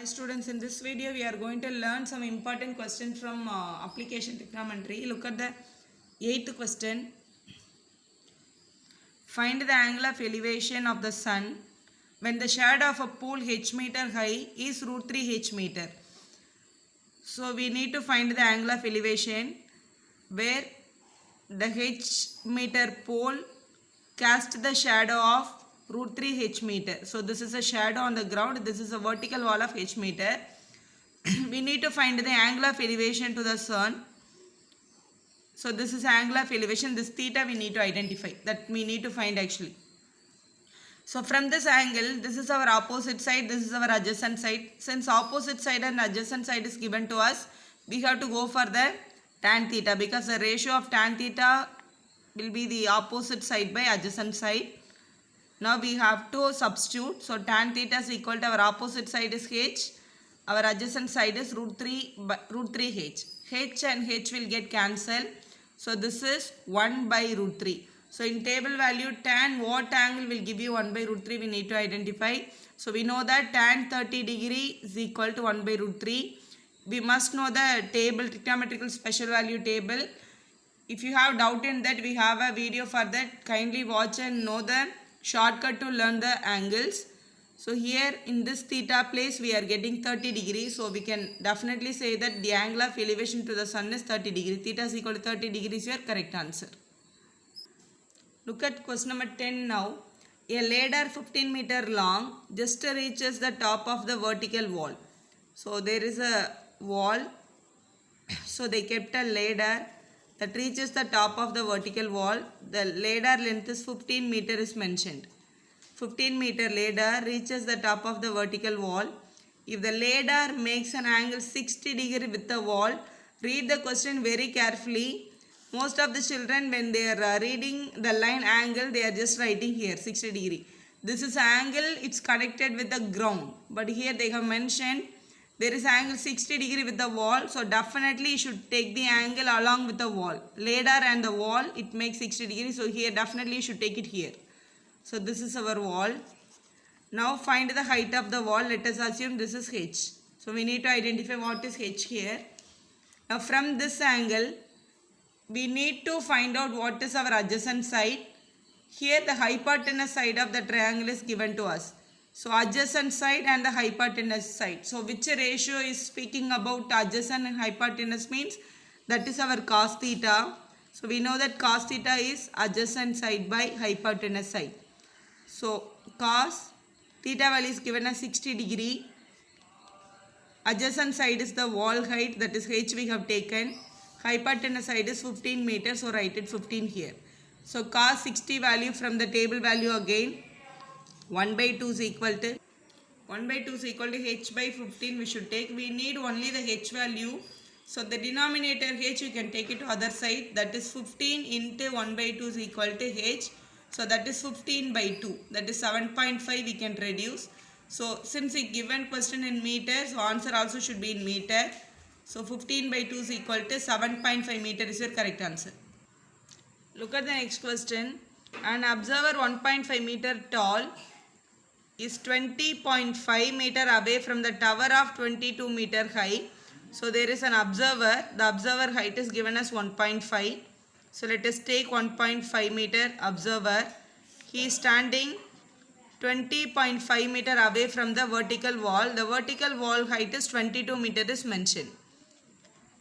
Hi students, in this video we are going to learn some important questions from application trigonometry. Look at the 8th question. Find the angle of elevation of the sun when the shadow of a pool h meter high is root 3 h meter. So we need to find the angle of elevation where the h meter pole cast the shadow of root 3 h meter. So this is a shadow on the ground. This is a vertical wall of h meter. We need to find the angle of elevation to the sun. So this is angle of elevation. This theta we need to identify. That we need to find actually. So from this angle, this is our opposite side. This is our adjacent side. Since opposite side and adjacent side is given to us, we have to go for the tan theta because the ratio of tan theta will be the opposite side by adjacent side. Now we have to substitute. So tan theta is equal to our opposite side is h. Our adjacent side is root 3 h. H and h will get cancelled. So this is 1 by root 3. So in table value tan what angle will give you 1 by root 3 we need to identify. So we know that tan 30 degree is equal to 1 by root 3. We must know the table, trigonometrical special value table. If you have doubt in that, we have a video for that. Kindly watch and know the shortcut to learn the angles. So here in this theta place we are getting 30 degrees. So we can definitely say that the angle of elevation to the sun is 30 degrees. Theta is equal to 30 degrees, your correct answer. Look at question number 10 now. A ladder 15 meter long just reaches the top of the vertical wall. So there is a wall. So they kept a ladder that reaches the top of the vertical wall. The ladder length is 15 meter is mentioned. 15 meter ladder reaches the top of the vertical wall. If the ladder makes an angle 60 degree with the wall, read the question very carefully. Most of the children when they are reading the line angle, they are just writing here 60 degree. This is angle, it's connected with the ground. But here they have mentioned there is angle 60 degree with the wall. So definitely you should take the angle along with the wall. Ladder and the wall, it makes 60 degree. So here definitely you should take it here. So this is our wall. Now find the height of the wall. Let us assume this is h. So we need to identify what is h here. Now from this angle, we need to find out what is our adjacent side. Here the hypotenuse side of the triangle is given to us. So adjacent side and the hypotenuse side. So which ratio is speaking about adjacent and hypotenuse means that is our cos theta. So we know that cos theta is adjacent side by hypotenuse side. So cos theta value is given as 60 degree. Adjacent side is the wall height, that is h we have taken. Hypotenuse side is 15 meters, so write it 15 here. So cos 60 value from the table value again. 1 by 2 is equal to 1 by 2 is equal to h by 15 we should take. We need only the h value. So the denominator h you can take it to other side. That is 15 into 1 by 2 is equal to h. So that is 15 by 2. That is 7.5 we can reduce. So since it given question in meters, so answer also should be in meter. So 15 by 2 is equal to 7.5 meter is your correct answer. Look at the next question. An observer 1.5 meter tall is 20.5 meter away from the tower of 22 meter high. So there is an observer. The observer height is given as 1.5. So let us take 1.5 meter observer. He is standing 20.5 meter away from the vertical wall. The vertical wall height is 22 meter is mentioned.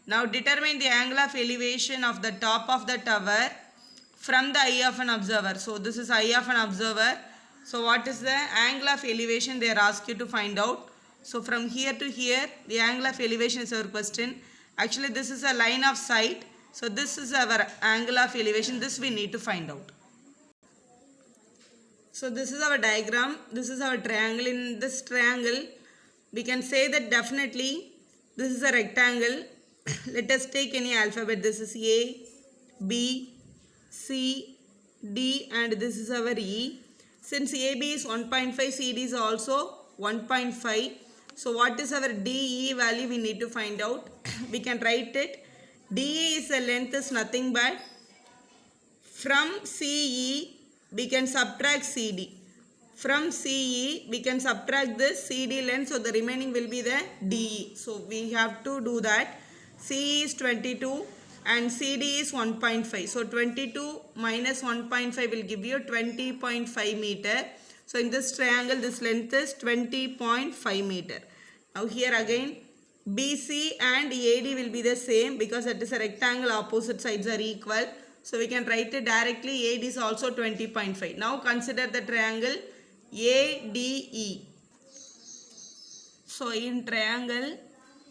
Now determine the angle of elevation of the top of the tower from the eye of an observer. So this is eye of an observer. So what is the angle of elevation they are asked you to find out. So from here to here the angle of elevation is our question. Actually this is a line of sight. So this is our angle of elevation. This we need to find out. So this is our diagram. This is our triangle. In this triangle we can say that definitely this is a rectangle. Let us take any alphabet. This is A, B, C, D and this is our E. Since AB is 1.5, CD is also 1.5. So what is our DE value we need to find out. We can write it. DE is the length is nothing but from CE we can subtract CD. From CE, we can subtract this CD length, so the remaining will be the DE. So we have to do that. CE is 22 and CD is 1.5. So 22 minus 1.5 will give you 20.5 meter. So in this triangle, this length is 20.5 meter. Now here again, BC and AD will be the same because it is a rectangle, opposite sides are equal. So we can write it directly. AD is also 20.5. Now consider the triangle ADE. So in triangle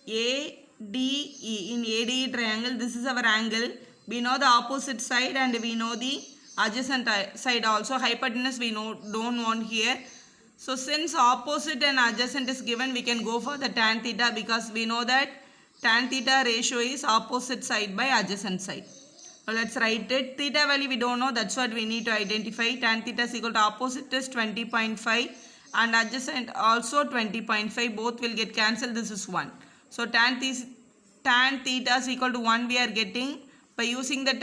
ADE, in ADE triangle, this is our angle. We know the opposite side and we know the adjacent side also. Hypotenuse we don't want here. So since opposite and adjacent is given, we can go for the tan theta because we know that tan theta ratio is opposite side by adjacent side. Now let's write it. Theta value we don't know, that's what we need to identify. Tan theta is equal to opposite is 20.5 and adjacent also 20.5. Both will get cancelled. This is 1. So tan theta is equal to 1 we are getting. By using the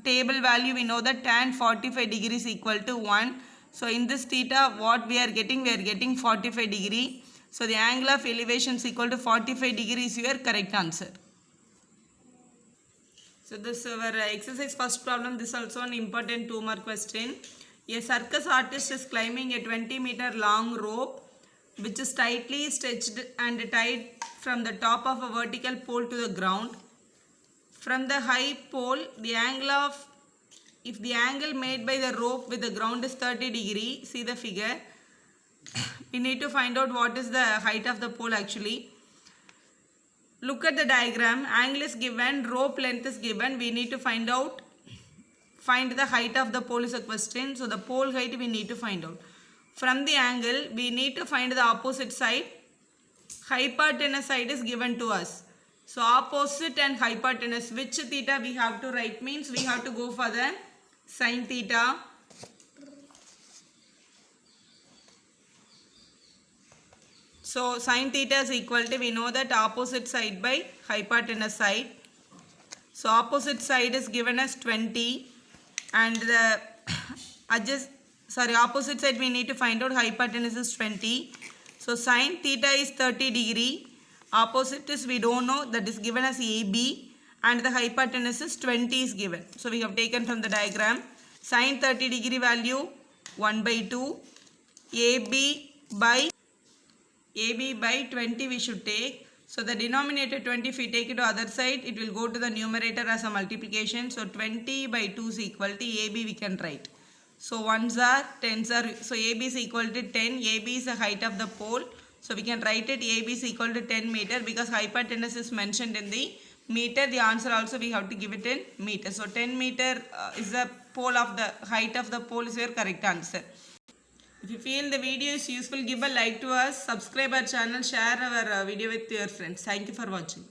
table value, we know that tan 45 degrees equal to 1. So in this theta, what we are getting 45 degree. So the angle of elevation is equal to 45 degrees, your correct answer. So this is our exercise first problem. This is also an important 2-mark question. A circus artist is climbing a 20-meter long rope which is tightly stretched and tied from the top of a vertical pole to the ground. From the high pole, if the angle made by the rope with the ground is 30 degree, see the figure. We need to find out what is the height of the pole actually. Look at the diagram. Angle is given, rope length is given. We need to find the height of the pole is a question. So the pole height we need to find out. From the angle, we need to find the opposite side. Hypotenuse side is given to us. So opposite and hypotenuse, which theta we have to write means we have to go for the sin theta. So sin theta is equal to, we know that opposite side by hypotenuse side. So opposite side is given as 20 and the opposite side we need to find out, hypotenuse is 20. So sin theta is 30 degree. Opposite is we don't know, that is given as AB and the hypotenuse is 20 is given. So we have taken from the diagram. Sin 30 degree value 1 by 2. AB by 20 we should take. So the denominator 20, if we take it to other side, it will go to the numerator as a multiplication. So 20 by 2 is equal to AB we can write. So 1s are, 10s are, so AB is equal to 10. AB is the height of the pole. So we can write it AB is equal to 10 meter because hypotenuse is mentioned in the meter. The answer also we have to give it in meter. So 10 meter is the pole of the height of the pole is your correct answer. If you feel the video is useful, give a like to us, subscribe our channel, share our video with your friends. Thank you for watching.